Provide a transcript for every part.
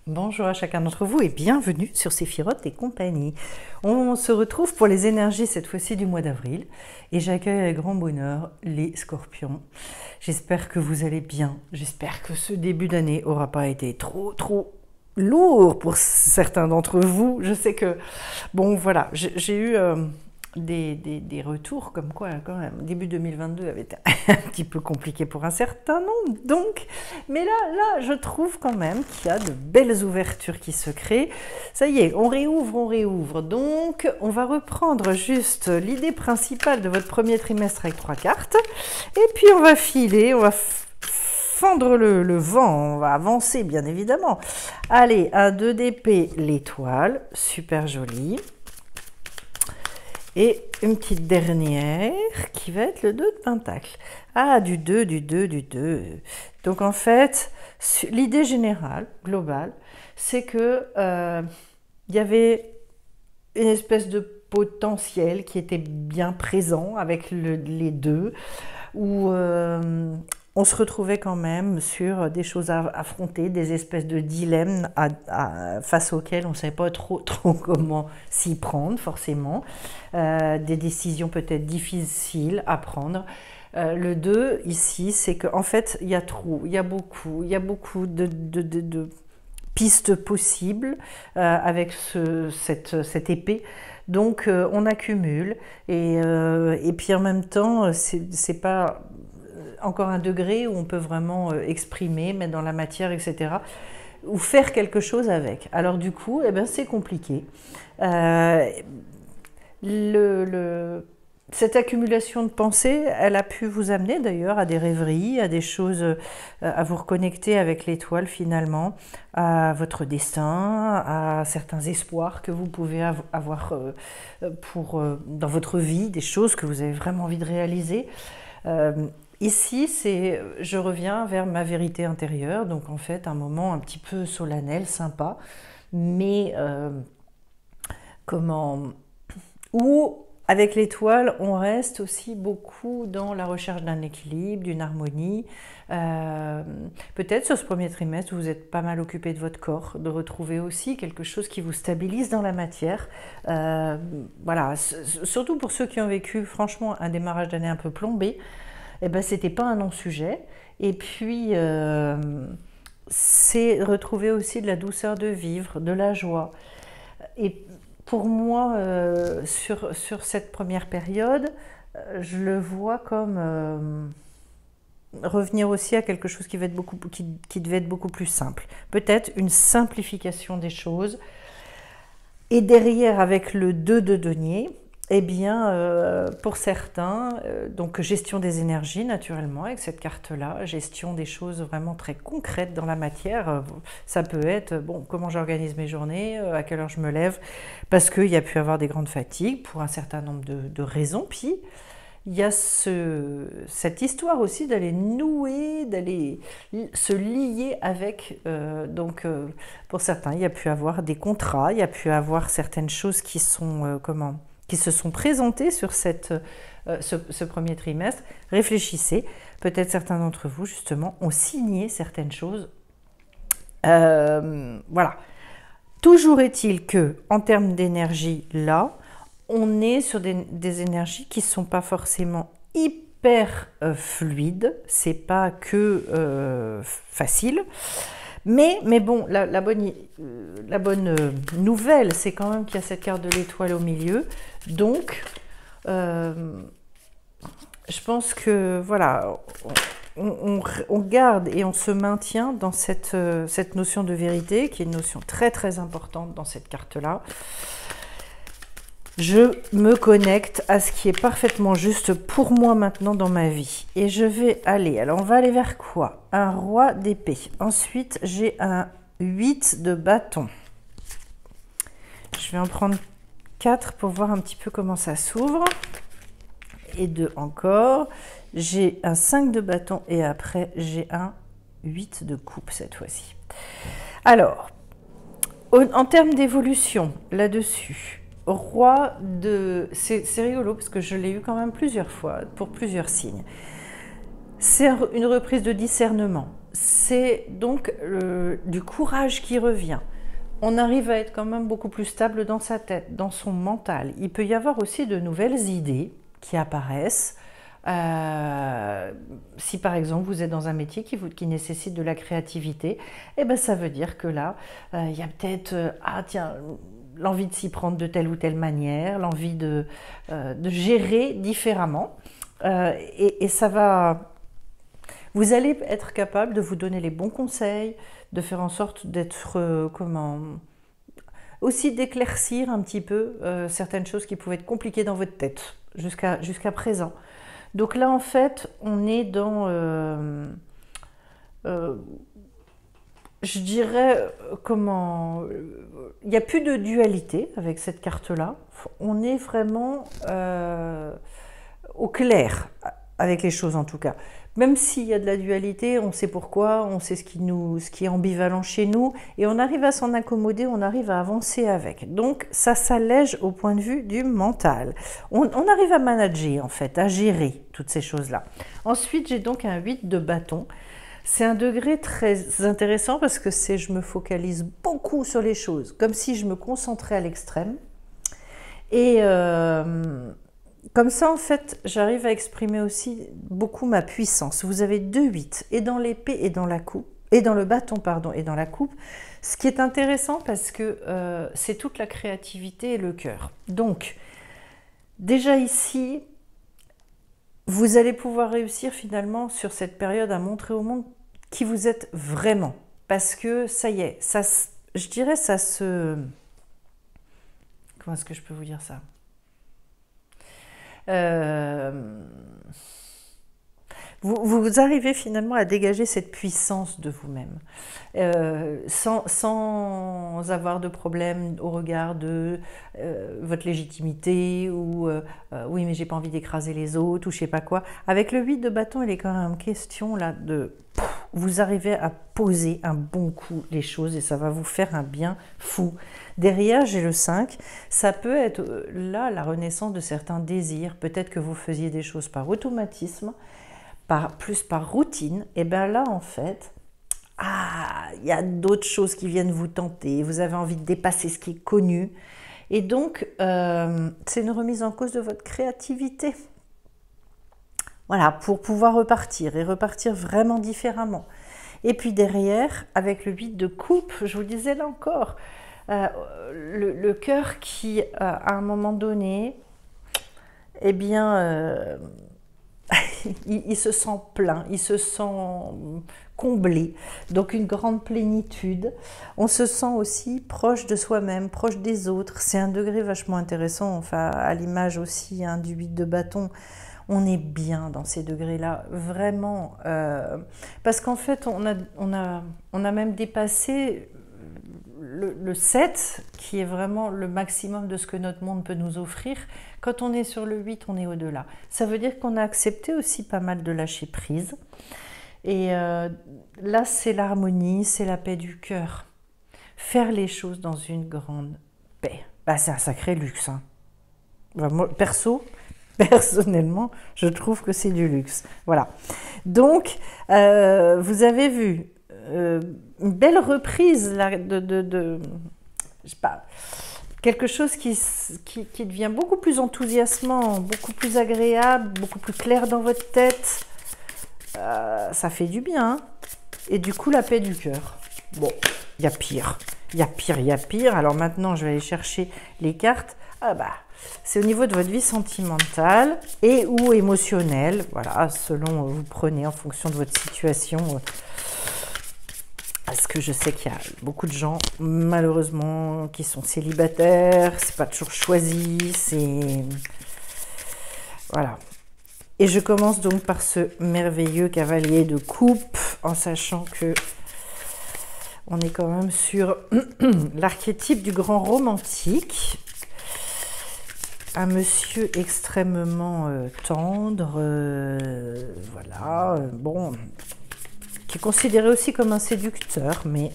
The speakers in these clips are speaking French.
Bonjour à chacun d'entre vous et bienvenue sur Séphiroth et compagnie. On se retrouve pour les énergies cette fois-ci du mois d'avril et j'accueille avec grand bonheur les scorpions. J'espère que vous allez bien, j'espère que ce début d'année aura pas été trop lourd pour certains d'entre vous. Je sais que, bon voilà, j'ai eu des retours comme quoi quand même début 2022 avait été un petit peu compliqué pour un certain nombre, donc mais là je trouve quand même qu'il y a de belles ouvertures qui se créent. Ça y est, on réouvre, donc on va reprendre juste l'idée principale de votre premier trimestre avec 3 cartes et puis on va filer, on va fendre le vent, on va avancer bien évidemment. Allez, un 2 d'épée, l'étoile, super joli. Et une petite dernière qui va être le 2 de pentacle. Ah, du 2. Donc en fait, l'idée générale, globale, c'est que y avait une espèce de potentiel qui était bien présent avec les deux, où on se retrouvait quand même sur des choses à affronter, des espèces de dilemmes face auxquels on ne savait pas trop comment s'y prendre forcément, des décisions peut-être difficiles à prendre. Le 2 ici, c'est qu'en fait, il y a beaucoup de pistes possibles avec cette épée. Donc on accumule et puis en même temps, c'est pas encore un degré où on peut vraiment exprimer, mettre dans la matière, etc. Ou faire quelque chose avec. Alors du coup, eh ben, c'est compliqué. Cette accumulation de pensées, elle a pu vous amener d'ailleurs à des rêveries, à des choses, à vous reconnecter avec l'étoile finalement, à votre destin, à certains espoirs que vous pouvez avoir dans votre vie, des choses que vous avez vraiment envie de réaliser. Ici, je reviens vers ma vérité intérieure, donc en fait un moment un petit peu solennel, sympa, mais où avec l'étoile, on reste aussi beaucoup dans la recherche d'un équilibre, d'une harmonie. Peut-être sur ce premier trimestre, vous êtes pas mal occupé de votre corps, de retrouver aussi quelque chose qui vous stabilise dans la matière. Voilà, surtout pour ceux qui ont vécu franchement un démarrage d'année un peu plombé. Eh ben, c'était pas un non-sujet. Et puis, c'est retrouver aussi de la douceur de vivre, de la joie. Et pour moi, sur cette première période, je le vois comme revenir aussi à quelque chose qui devait être beaucoup plus simple. Peut-être une simplification des choses. Et derrière, avec le 2 de denier, eh bien, pour certains, donc gestion des énergies naturellement avec cette carte-là, gestion des choses vraiment très concrètes dans la matière. Ça peut être, bon, comment j'organise mes journées, à quelle heure je me lève, parce qu'il y a pu y avoir des grandes fatigues pour un certain nombre de raisons. Puis, il y a cette histoire aussi d'aller nouer, d'aller se lier avec, pour certains, il y a pu avoir des contrats, il y a pu avoir certaines choses qui sont, qui se sont présentées sur ce premier trimestre. Réfléchissez, peut-être certains d'entre vous justement ont signé certaines choses. Voilà. Toujours est-il que, en termes d'énergie, là, on est sur des énergies qui ne sont pas forcément hyper fluides, c'est pas que facile. Mais bon, la bonne nouvelle, c'est quand même qu'il y a cette carte de l'étoile au milieu. Donc, je pense que voilà, on garde et on se maintient dans cette notion de vérité, qui est une notion très importante dans cette carte-là. Je me connecte à ce qui est parfaitement juste pour moi maintenant dans ma vie. Et je vais aller, alors on va aller vers quoi? Un roi d'épée. Ensuite, j'ai un 8 de bâton. Je vais en prendre 4 pour voir un petit peu comment ça s'ouvre. Et 2 encore. J'ai un 5 de bâton et après, j'ai un 8 de coupe cette fois-ci. Alors, en termes d'évolution, là-dessus, roi de... C'est rigolo parce que je l'ai eu quand même plusieurs fois, pour plusieurs signes. C'est une reprise de discernement. c'est donc du courage qui revient. On arrive à être quand même beaucoup plus stable dans sa tête, dans son mental. Il peut y avoir aussi de nouvelles idées qui apparaissent. Si par exemple vous êtes dans un métier qui nécessite de la créativité, eh ben, ça veut dire que là, il y a peut-être l'envie de s'y prendre de telle ou telle manière, l'envie de gérer différemment. Et ça va... Vous allez être capable de vous donner les bons conseils, de faire en sorte d'être, aussi d'éclaircir un petit peu certaines choses qui pouvaient être compliquées dans votre tête jusqu'à présent. Donc là, en fait, on est dans, je dirais, il n'y a plus de dualité avec cette carte-là. On est vraiment au clair avec les choses en tout cas. Même s'il y a de la dualité, on sait pourquoi, on sait ce qui est ambivalent chez nous, et on arrive à s'en accommoder, on arrive à avancer avec. Donc ça s'allège au point de vue du mental. On arrive à manager en fait, à gérer toutes ces choses-là. Ensuite, j'ai donc un 8 de bâton. C'est un degré très intéressant parce que je me focalise beaucoup sur les choses, comme si je me concentrais à l'extrême. Et comme ça, en fait, j'arrive à exprimer aussi beaucoup ma puissance. Vous avez 2 8, et dans l'épée et dans la coupe, et dans le bâton, pardon, et dans la coupe, ce qui est intéressant parce que c'est toute la créativité et le cœur. Donc, déjà ici, vous allez pouvoir réussir finalement sur cette période à montrer au monde qui vous êtes vraiment. Parce que ça y est, je dirais ça se... Comment est-ce que je peux vous dire ça ? Vous arrivez finalement à dégager cette puissance de vous-même sans avoir de problème au regard de votre légitimité ou oui mais j'ai pas envie d'écraser les autres ou je sais pas quoi. Avec le 8 de bâton, il est quand même question là de vous arrivez à poser un bon coup les choses et ça va vous faire un bien fou. Derrière, j'ai le 5. Ça peut être là la renaissance de certains désirs. Peut-être que vous faisiez des choses par automatisme, plus par routine. Et bien là, en fait, il y a d'autres choses qui viennent vous tenter. Vous avez envie de dépasser ce qui est connu. Et donc, c'est une remise en cause de votre créativité. Voilà, pour pouvoir repartir et repartir vraiment différemment. Et puis derrière, avec le 8 de coupe, je vous disais là encore, le cœur qui, à un moment donné, eh bien, il se sent plein, il se sent comblé, donc une grande plénitude. On se sent aussi proche de soi-même, proche des autres. C'est un degré vachement intéressant, enfin, à l'image aussi du 8 de bâton. On est bien dans ces degrés-là, vraiment, parce qu'en fait, on a même dépassé le 7, qui est vraiment le maximum de ce que notre monde peut nous offrir. Quand on est sur le 8, on est au-delà. Ça veut dire qu'on a accepté aussi pas mal de lâcher prise. Et là, c'est l'harmonie, c'est la paix du cœur. Faire les choses dans une grande paix. C'est un sacré luxe. Hein. Moi, personnellement, je trouve que c'est du luxe. Voilà. Donc, vous avez vu une belle reprise là, je sais pas, quelque chose qui devient beaucoup plus enthousiasmant, beaucoup plus agréable, beaucoup plus clair dans votre tête. Ça fait du bien. Hein. Et du coup, la paix du cœur. Bon, il y a pire. Il y a pire, il y a pire. Alors maintenant, je vais aller chercher les cartes. C'est au niveau de votre vie sentimentale et ou émotionnelle. Voilà, selon vous prenez en fonction de votre situation. Parce que je sais qu'il y a beaucoup de gens, malheureusement, qui sont célibataires. C'est pas toujours choisi. Voilà. Et je commence donc par ce merveilleux cavalier de coupe, en sachant que on est quand même sur l'archétype du grand romantique. Un monsieur extrêmement tendre, voilà, bon, qui est considéré aussi comme un séducteur, mais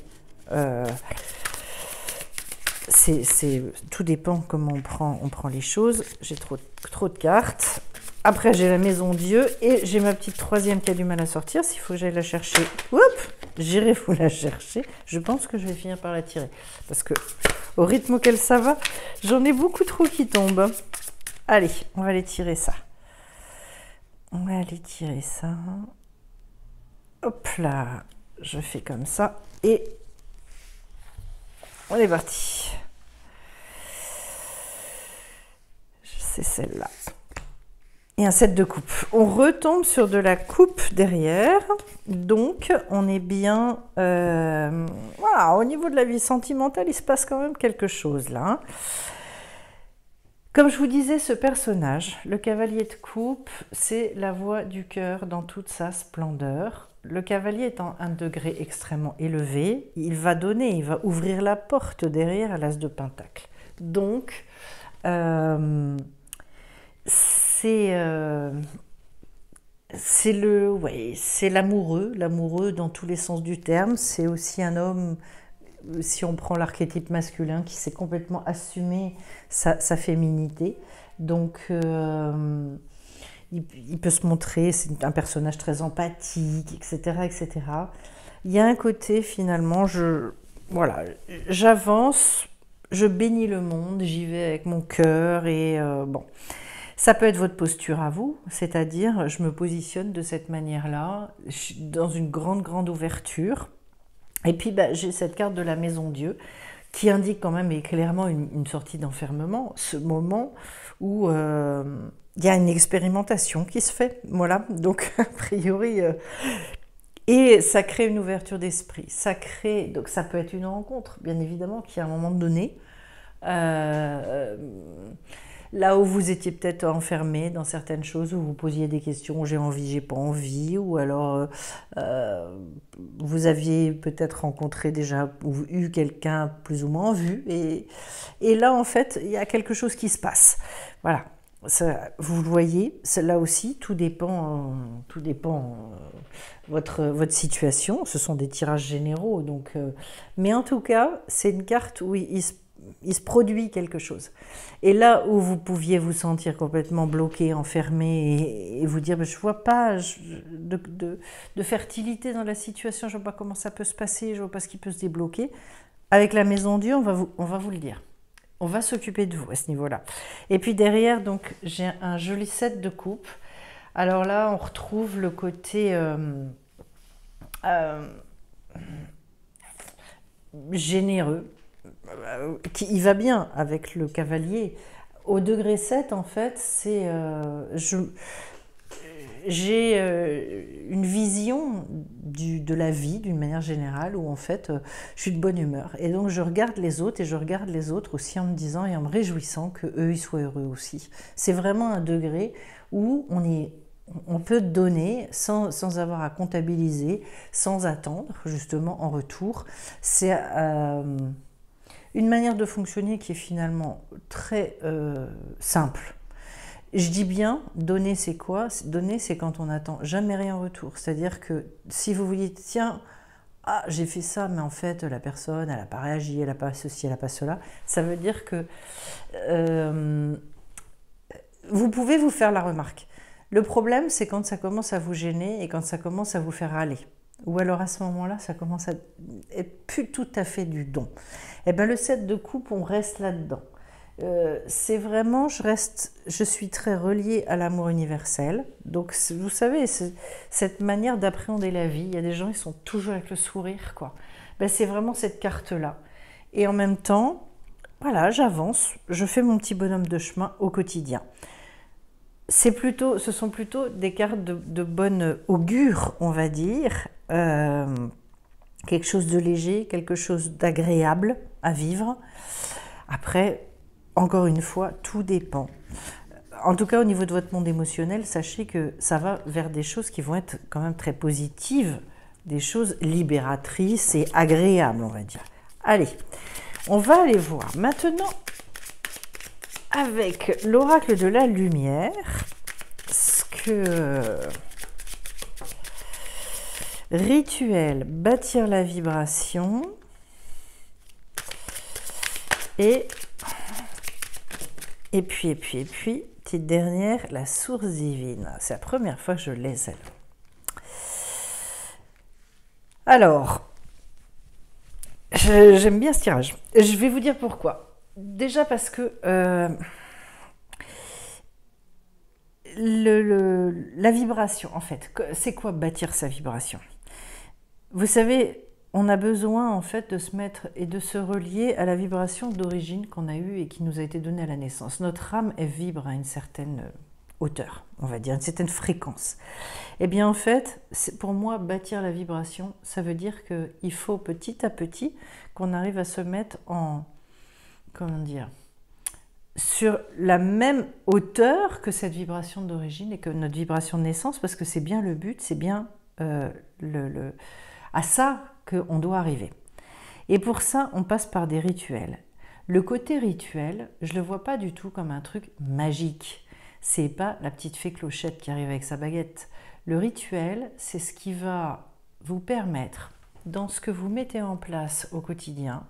tout dépend comment on prend les choses. J'ai trop de cartes. Après, j'ai la maison Dieu et j'ai ma petite troisième qui a du mal à sortir. S'il faut que j'aille la chercher, hop, j'irai vous la chercher. Je pense que je vais finir par la tirer. Parce que, au rythme auquel ça va, j'en ai beaucoup trop qui tombent. Allez, on va aller tirer ça. On va aller tirer ça. Hop là, je fais comme ça. Et on est parti. C'est celle-là. Et un 7 de coupe. On retombe sur de la coupe derrière. Donc, on est bien... voilà, au niveau de la vie sentimentale, il se passe quand même quelque chose là. Hein. Comme je vous disais, ce personnage, le cavalier de coupe, c'est la voix du cœur dans toute sa splendeur. Le cavalier étant un degré extrêmement élevé, il va donner, il va ouvrir la porte derrière à l'as de pentacle. Donc, c'est l'amoureux dans tous les sens du terme. C'est aussi un homme, si on prend l'archétype masculin, qui sait complètement assumer sa féminité. Donc, il peut se montrer, c'est un personnage très empathique, etc., etc. Il y a un côté, finalement, j'avance, je bénis le monde, j'y vais avec mon cœur et bon. Ça peut être votre posture à vous, c'est-à-dire je me positionne de cette manière-là, dans une grande ouverture. Et puis j'ai cette carte de la maison Dieu qui indique quand même et clairement une sortie d'enfermement, ce moment où il y a une expérimentation qui se fait. Voilà, donc a priori... et ça crée une ouverture d'esprit. Donc ça peut être une rencontre, bien évidemment, qui à un moment donné... là où vous étiez peut-être enfermé dans certaines choses, où vous posiez des questions, j'ai envie, j'ai pas envie, ou alors vous aviez peut-être rencontré déjà ou eu quelqu'un plus ou moins en vue, et là en fait il y a quelque chose qui se passe. Voilà, ça, vous le voyez, là aussi tout dépend votre situation. Ce sont des tirages généraux, donc, mais en tout cas c'est une carte où il se produit quelque chose. Et là où vous pouviez vous sentir complètement bloqué, enfermé et vous dire je ne vois pas de fertilité dans la situation, je ne vois pas comment ça peut se passer, je ne vois pas ce qui peut se débloquer, avec la maison Dieu, on va vous le dire. On va s'occuper de vous à ce niveau-là. Et puis derrière, donc j'ai un joli 7 de coupe. Alors là, on retrouve le côté généreux, qui va bien avec le cavalier. Au degré 7, en fait, c'est j'ai une vision de la vie d'une manière générale où en fait je suis de bonne humeur et donc je regarde les autres et je regarde les autres aussi en me disant et en me réjouissant qu'eux ils soient heureux aussi. C'est vraiment un degré où on peut donner sans avoir à comptabiliser, sans attendre justement en retour. C'est une manière de fonctionner qui est finalement très simple. Je dis bien, donner c'est quoi? Donner c'est quand on n'attend jamais rien en retour. C'est-à-dire que si vous vous dites, tiens, j'ai fait ça, mais en fait la personne, elle n'a pas réagi, elle n'a pas ceci, elle n'a pas cela, ça veut dire que vous pouvez vous faire la remarque. Le problème, c'est quand ça commence à vous gêner et quand ça commence à vous faire râler. Ou alors à ce moment-là, ça commence à être plus tout à fait du don. Et bien le 7 de coupe, on reste là-dedans. C'est vraiment, je suis très reliée à l'amour universel. Donc vous savez, cette manière d'appréhender la vie, il y a des gens, ils sont toujours avec le sourire, quoi. Ben, c'est vraiment cette carte-là. Et en même temps, voilà, j'avance, je fais mon petit bonhomme de chemin au quotidien. Ce sont plutôt des cartes de bonne augure, on va dire. Quelque chose de léger, quelque chose d'agréable à vivre. Après, encore une fois, tout dépend. En tout cas, au niveau de votre monde émotionnel, sachez que ça va vers des choses qui vont être quand même très positives, des choses libératrices et agréables, on va dire. Allez, on va aller voir maintenant, avec l'oracle de la lumière, ce que... Rituel, bâtir la vibration. Et puis, petite dernière, la source divine. C'est la première fois que je l'ai, celle-là. Alors, j'aime bien ce tirage. Je vais vous dire pourquoi. Déjà parce que la vibration, en fait, c'est quoi bâtir sa vibration? Vous savez, on a besoin en fait de se mettre et de se relier à la vibration d'origine qu'on a eue et qui nous a été donnée à la naissance. Notre âme, elle vibre à une certaine hauteur, on va dire, une certaine fréquence. Eh bien en fait, pour moi, bâtir la vibration, ça veut dire qu'il faut petit à petit qu'on arrive à se mettre en, comment dire, sur la même hauteur que cette vibration d'origine et que notre vibration de naissance, parce que c'est bien le but, c'est bien à ça qu'on doit arriver. Et pour ça, on passe par des rituels. Le côté rituel, je ne le vois pas du tout comme un truc magique. C'est pas la petite fée clochette qui arrive avec sa baguette. Le rituel, c'est ce qui va vous permettre, dans ce que vous mettez en place au quotidien,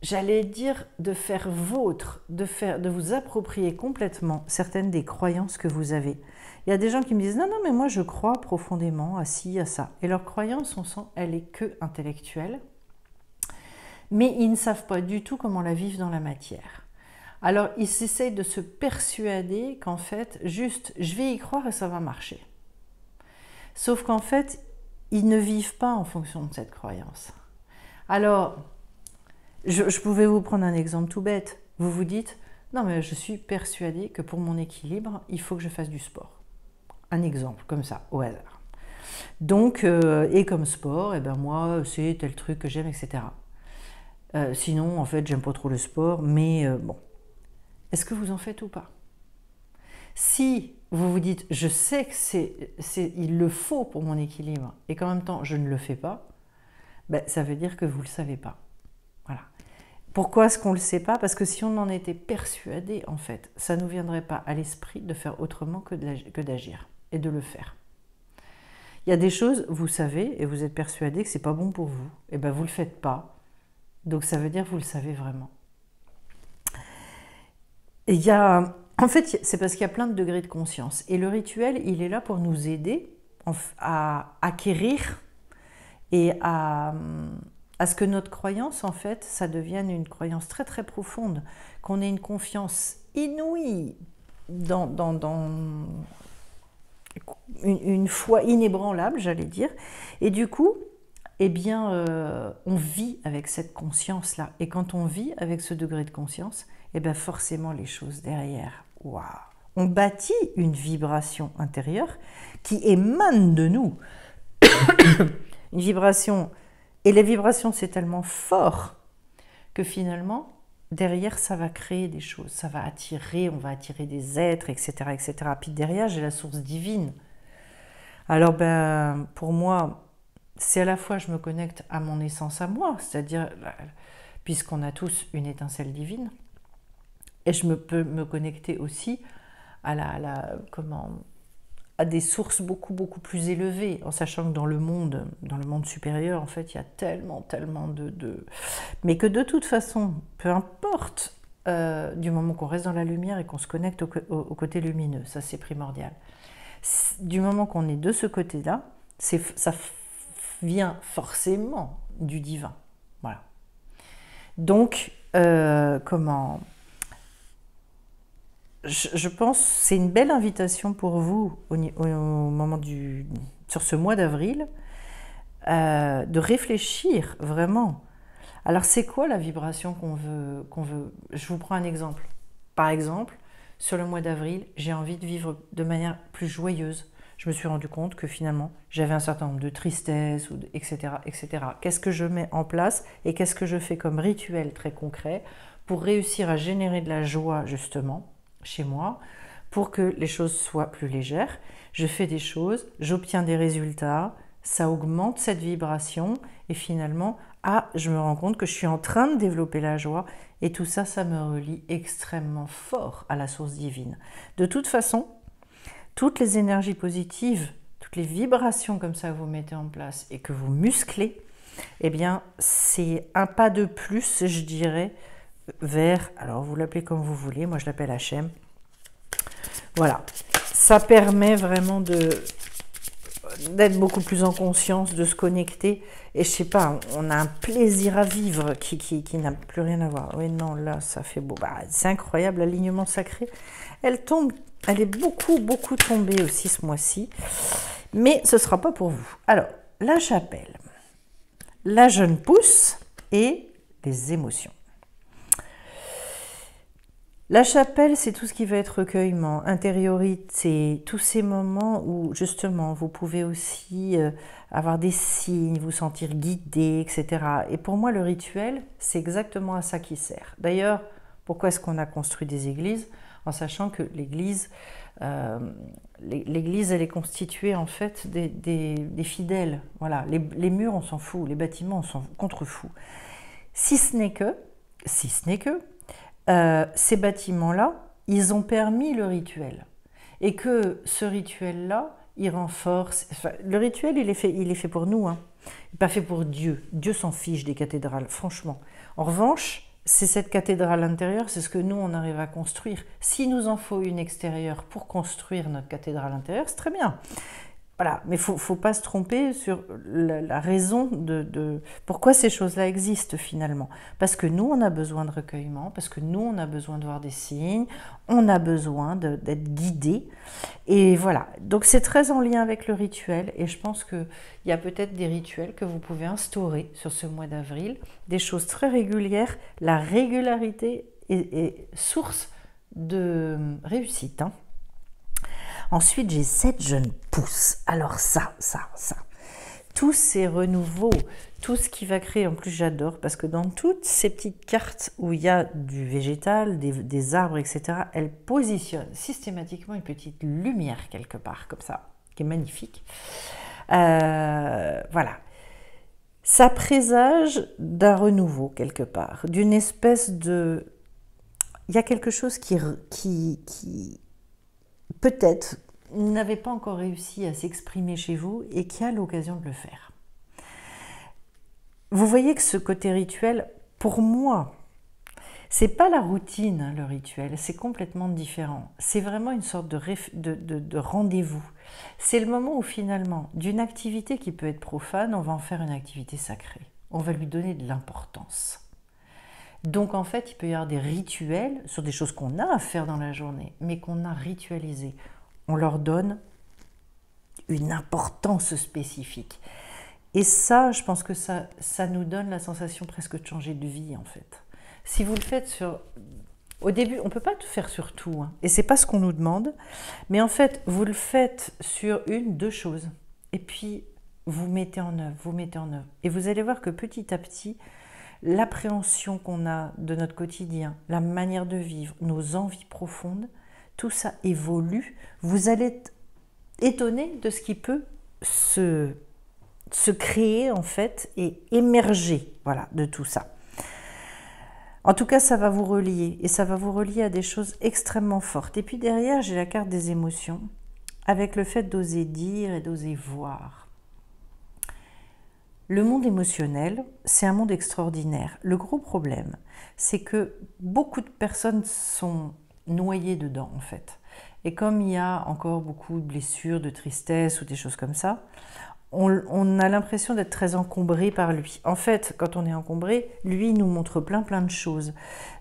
j'allais dire de faire vôtre, de vous approprier complètement certaines des croyances que vous avez. Il y a des gens qui me disent « Non, non, mais moi je crois profondément à ci, à ça ». Et leur croyance, on sent, elle est que intellectuelle. Mais ils ne savent pas du tout comment la vivre dans la matière. Alors, ils essayent de se persuader qu'en fait, juste, je vais y croire et ça va marcher. Sauf qu'en fait, ils ne vivent pas en fonction de cette croyance. Alors, je pouvais vous prendre un exemple tout bête. Vous vous dites, non mais je suis persuadée que pour mon équilibre, il faut que je fasse du sport. Un exemple, comme ça, au hasard. Donc, et comme sport, eh ben moi, c'est tel truc que j'aime, etc. Sinon, en fait, j'aime pas trop le sport, mais bon. Est-ce que vous en faites ou pas? Si vous vous dites, je sais que il le faut pour mon équilibre, et qu'en même temps, je ne le fais pas, ben, ça veut dire que vous ne le savez pas. Voilà. Pourquoi est-ce qu'on ne le sait pas? Parce que si on en était persuadé, en fait, ça ne nous viendrait pas à l'esprit de faire autrement que d'agir et de le faire. Il y a des choses, vous savez, et vous êtes persuadé que ce n'est pas bon pour vous, et bien vous ne le faites pas, donc ça veut dire que vous le savez vraiment. Et en fait, c'est parce qu'il y a plein de degrés de conscience. Et le rituel, il est là pour nous aider à acquérir et à ce que notre croyance, en fait, ça devienne une croyance très très profonde, qu'on ait une confiance inouïe dans une foi inébranlable, j'allais dire. Et du coup, eh bien, on vit avec cette conscience-là. Et quand on vit avec ce degré de conscience, eh bien forcément les choses derrière, waouh, on bâtit une vibration intérieure qui émane de nous. Une vibration, et les vibrations c'est tellement fort que finalement, derrière ça va créer des choses, ça va attirer, on va attirer des êtres, etc. etc. Puis derrière j'ai la source divine. Alors ben, pour moi, c'est à la fois je me connecte à mon essence à moi, c'est-à-dire, puisqu'on a tous une étincelle divine, et je peux me connecter aussi à à des sources beaucoup plus élevées, en sachant que dans le monde supérieur, en fait, il y a tellement mais que de toute façon, peu importe, du moment qu'on reste dans la lumière et qu'on se connecte au côté lumineux, ça c'est primordial. Du moment qu'on est de ce côté-là, ça vient forcément du divin. Voilà. Donc, je pense que c'est une belle invitation pour vous au moment sur ce mois d'avril de réfléchir vraiment. Alors c'est quoi la vibration qu'on veut? Je vous prends un exemple. Par exemple, sur le mois d'avril, j'ai envie de vivre de manière plus joyeuse. Je me suis rendu compte que finalement, j'avais un certain nombre de tristesse, etc., etc. Qu'est-ce que je mets en place et qu'est-ce que je fais comme rituel très concret pour réussir à générer de la joie justement chez moi, pour que les choses soient plus légères. Je fais des choses, j'obtiens des résultats, ça augmente cette vibration et finalement, je me rends compte que je suis en train de développer la joie et tout ça, ça me relie extrêmement fort à la source divine. De toute façon, toutes les énergies positives, toutes les vibrations comme ça que vous mettez en place et que vous musclez, eh bien, c'est un pas de plus, je dirais, vert, alors vous l'appelez comme vous voulez, moi je l'appelle Hachem. Voilà, ça permet vraiment d'être beaucoup plus en conscience, de se connecter. Et je sais pas, on a un plaisir à vivre qui n'a plus rien à voir. Oui, non, là, ça fait beau. Bah, c'est incroyable, l'alignement sacré. Elle tombe, elle est beaucoup tombée aussi ce mois-ci. Mais ce ne sera pas pour vous. Alors, la chapelle, la jeune pousse et les émotions. La chapelle, c'est tout ce qui va être recueillement, intériorité, tous ces moments où justement vous pouvez aussi avoir des signes, vous sentir guidé, etc. Et pour moi, le rituel, c'est exactement à ça qui sert. D'ailleurs, pourquoi est-ce qu'on a construit des églises? En sachant que l'église, elle est constituée en fait des fidèles. Voilà, les murs, on s'en fout, les bâtiments, on s'en contrefout. Si ce n'est que, ces bâtiments-là, ils ont permis le rituel. Et que ce rituel-là, il renforce... Enfin, le rituel, il est fait pour nous. Hein. Il n'est pas fait pour Dieu. Dieu s'en fiche des cathédrales, franchement. En revanche, c'est cette cathédrale intérieure, c'est ce que nous, on arrive à construire. S'il nous en faut une extérieure pour construire notre cathédrale intérieure, c'est très bien. Voilà, mais il ne faut pas se tromper sur la raison de pourquoi ces choses-là existent finalement. Parce que nous, on a besoin de recueillement, parce que nous, on a besoin de voir des signes, on a besoin d'être guidés. Et voilà, donc c'est très en lien avec le rituel. Et je pense qu'il y a peut-être des rituels que vous pouvez instaurer sur ce mois d'avril, des choses très régulières. La régularité est source de réussite, hein. Ensuite, j'ai 7 jeunes pousses. Alors ça. Tous ces renouveaux, tout ce qui va créer, en plus j'adore, parce que dans toutes ces petites cartes où il y a du végétal, des arbres, etc., elles positionnent systématiquement une petite lumière quelque part, comme ça, qui est magnifique. Voilà. Ça présage d'un renouveau quelque part, d'une espèce de... Il y a quelque chose qui peut-être n'avait pas encore réussi à s'exprimer chez vous et qui a l'occasion de le faire. Vous voyez que ce côté rituel, pour moi, c'est pas la routine, hein, le rituel, c'est complètement différent. C'est vraiment une sorte de rendez-vous. C'est le moment où finalement, d'une activité qui peut être profane, on va en faire une activité sacrée. On va lui donner de l'importance. Donc en fait, il peut y avoir des rituels sur des choses qu'on a à faire dans la journée, mais qu'on a ritualisées. On leur donne une importance spécifique. Et ça, je pense que ça nous donne la sensation presque de changer de vie en fait. Si vous le faites sur... Au début, on ne peut pas tout faire sur tout, hein, et ce n'est pas ce qu'on nous demande, mais en fait, vous le faites sur deux choses, et puis vous mettez en œuvre, et vous allez voir que petit à petit, l'appréhension qu'on a de notre quotidien, la manière de vivre, nos envies profondes, tout ça évolue. Vous allez être étonné de ce qui peut se créer en fait et émerger, voilà, de tout ça. En tout cas, ça va vous relier et ça va vous relier à des choses extrêmement fortes. Et puis derrière, j'ai la carte des émotions avec le fait d'oser dire et d'oser voir. Le monde émotionnel, c'est un monde extraordinaire. Le gros problème, c'est que beaucoup de personnes sont noyées dedans, en fait. Et comme il y a encore beaucoup de blessures, de tristesse ou des choses comme ça, on a l'impression d'être très encombré par lui. En fait, quand on est encombré, lui, il nous montre plein de choses.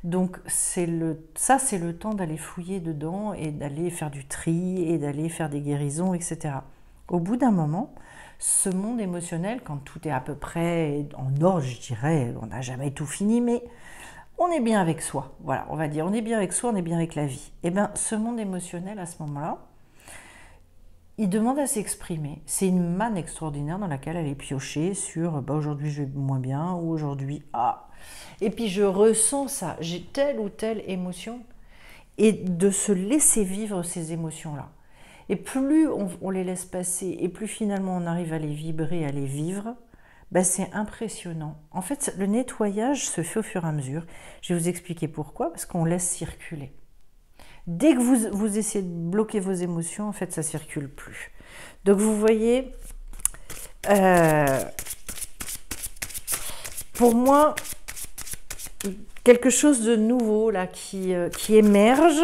Donc, ça, c'est le temps d'aller fouiller dedans et d'aller faire du tri et d'aller faire des guérisons, etc. Au bout d'un moment, ce monde émotionnel, quand tout est à peu près en ordre, je dirais, on n'a jamais tout fini, mais on est bien avec soi. Voilà, on va dire, on est bien avec soi, on est bien avec la vie. Et bien, ce monde émotionnel, à ce moment-là, il demande à s'exprimer. C'est une manne extraordinaire dans laquelle elle est piochée sur aujourd'hui je vais moins bien ou aujourd'hui et puis je ressens ça, j'ai telle ou telle émotion et de se laisser vivre ces émotions-là. Et plus on les laisse passer et plus finalement on arrive à les vibrer, à les vivre, ben c'est impressionnant. En fait, le nettoyage se fait au fur et à mesure. Je vais vous expliquer pourquoi, parce qu'on laisse circuler. Dès que vous essayez de bloquer vos émotions, en fait, ça ne circule plus. Donc, vous voyez, pour moi, quelque chose de nouveau là qui émerge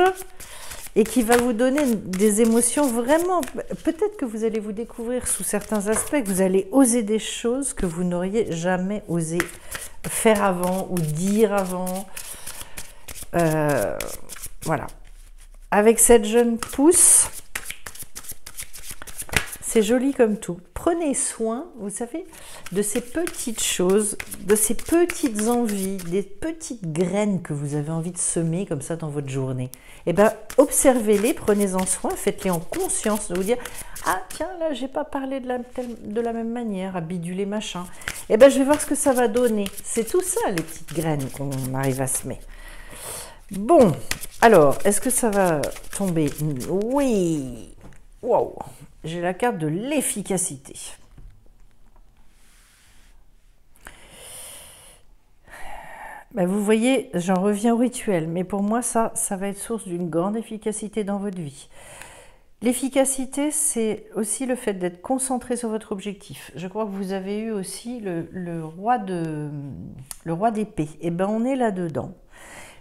et qui va vous donner des émotions vraiment. Peut-être que vous allez vous découvrir sous certains aspects, que vous allez oser des choses que vous n'auriez jamais osé faire avant ou dire avant. Voilà. Avec cette jeune pousse, c'est joli comme tout. Prenez soin, vous savez, de ces petites choses, de ces petites envies, des petites graines que vous avez envie de semer comme ça dans votre journée. Eh bien, observez-les, prenez-en soin, faites-les en conscience, de vous dire « Ah, tiens, là, j'ai pas parlé de la même manière, à biduler machin. » Eh bien, je vais voir ce que ça va donner. C'est tout ça, les petites graines qu'on arrive à semer. Bon, alors, est-ce que ça va tomber? Oui. Wow. J'ai la carte de l'efficacité. Ben vous voyez, j'en reviens au rituel, mais pour moi, ça va être source d'une grande efficacité dans votre vie. L'efficacité, c'est aussi le fait d'être concentré sur votre objectif. Je crois que vous avez eu aussi le roi d'épée. Eh bien, on est là-dedans.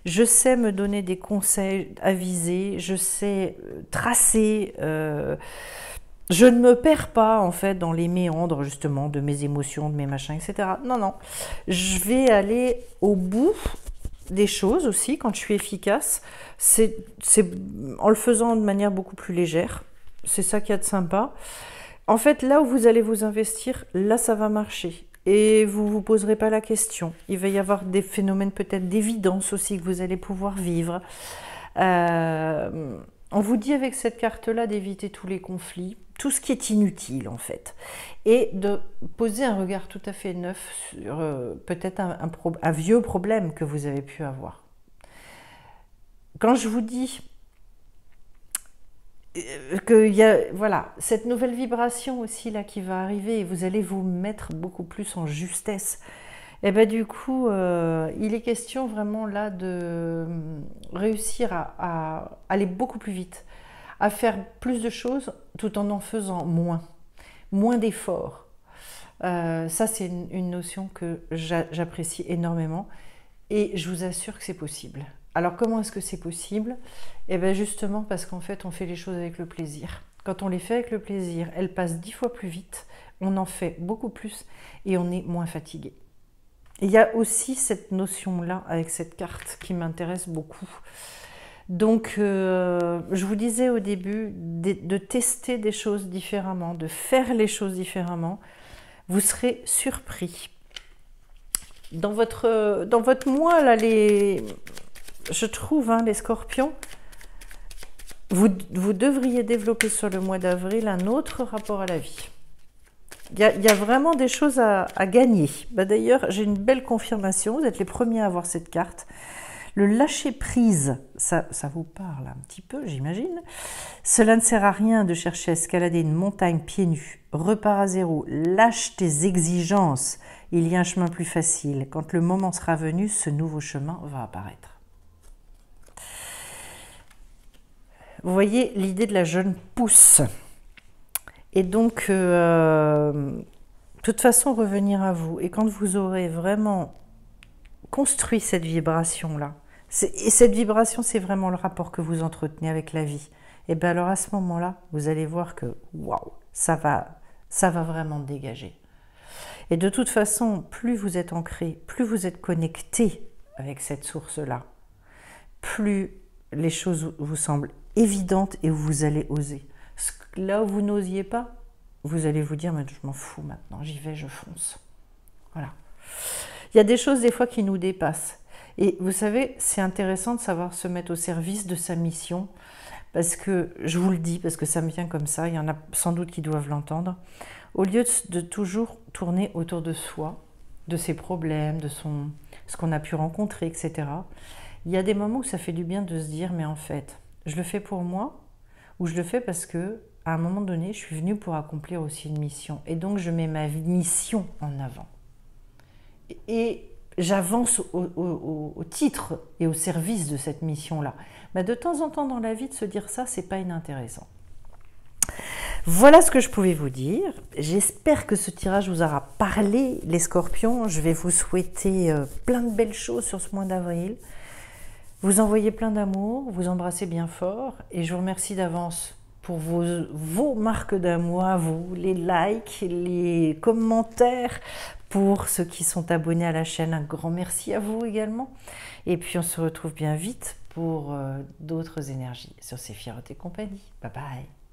Je sais me donner des conseils avisés, je sais tracer... je ne me perds pas, en fait, dans les méandres, justement, de mes émotions, de mes machins, etc. Non, non. Je vais aller au bout des choses aussi, quand je suis efficace. C'est en le faisant de manière beaucoup plus légère. C'est ça qu'il y a de sympa. En fait, là où vous allez vous investir, là, ça va marcher. Et vous ne vous poserez pas la question. Il va y avoir des phénomènes peut-être d'évidence aussi que vous allez pouvoir vivre. On vous dit avec cette carte-là d'éviter tous les conflits, tout ce qui est inutile en fait, et de poser un regard tout à fait neuf sur peut-être un vieux problème que vous avez pu avoir. Quand je vous dis qu'il y a voilà, cette nouvelle vibration aussi là qui va arriver et vous allez vous mettre beaucoup plus en justesse, et bien du coup il est question vraiment là de réussir à aller beaucoup plus vite, à faire plus de choses tout en faisant moins d'efforts. Ça c'est une notion que j'apprécie énormément et je vous assure que c'est possible. Alors comment est-ce que c'est possible? Eh bien justement parce qu'en fait on fait les choses avec le plaisir. Quand on les fait avec le plaisir, elles passent 10 fois plus vite, on en fait beaucoup plus et on est moins fatigué. Il y a aussi cette notion-là avec cette carte qui m'intéresse beaucoup. Donc je vous disais au début de tester des choses différemment, de faire les choses différemment, vous serez surpris. Dans votre mois, là, je trouve, hein, les scorpions, vous devriez développer sur le mois d'avril un autre rapport à la vie. Il y a vraiment des choses à gagner. Bah, d'ailleurs, j'ai une belle confirmation, vous êtes les premiers à avoir cette carte. Le lâcher-prise, ça vous parle un petit peu, j'imagine. Cela ne sert à rien de chercher à escalader une montagne pieds nus. Repars à zéro, lâche tes exigences. Il y a un chemin plus facile. Quand le moment sera venu, ce nouveau chemin va apparaître. Vous voyez l'idée de la jeune pousse. Et donc, de toute façon, revenir à vous. Et quand vous aurez vraiment construit cette vibration-là, et cette vibration, c'est vraiment le rapport que vous entretenez avec la vie. Et bien alors à ce moment-là, vous allez voir que, waouh, ça va vraiment dégager. Et de toute façon, plus vous êtes ancré, plus vous êtes connecté avec cette source-là, plus les choses vous semblent évidentes et vous allez oser. Là où vous n'osiez pas, vous allez vous dire, mais je m'en fous maintenant, j'y vais, je fonce. Voilà. Il y a des choses des fois qui nous dépassent. Et vous savez, c'est intéressant de savoir se mettre au service de sa mission, parce que, je vous le dis, parce que ça me vient comme ça, il y en a sans doute qui doivent l'entendre, au lieu de toujours tourner autour de soi, de ses problèmes, de ce qu'on a pu rencontrer, etc., il y a des moments où ça fait du bien de se dire, mais en fait, je le fais pour moi, ou je le fais parce que, à un moment donné, je suis venue pour accomplir aussi une mission, et donc je mets ma mission en avant. Et j'avance au titre et au service de cette mission-là. Mais de temps en temps dans la vie, de se dire ça, c'est pas inintéressant. Voilà ce que je pouvais vous dire. J'espère que ce tirage vous aura parlé, les scorpions. Je vais vous souhaiter plein de belles choses sur ce mois d'avril. Vous envoyez plein d'amour, vous embrassez bien fort et je vous remercie d'avance pour vos marques d'amour à vous, les likes, les commentaires. Pour ceux qui sont abonnés à la chaîne, un grand merci à vous également. Et puis on se retrouve bien vite pour d'autres énergies sur Séphiroth et compagnie. Bye bye.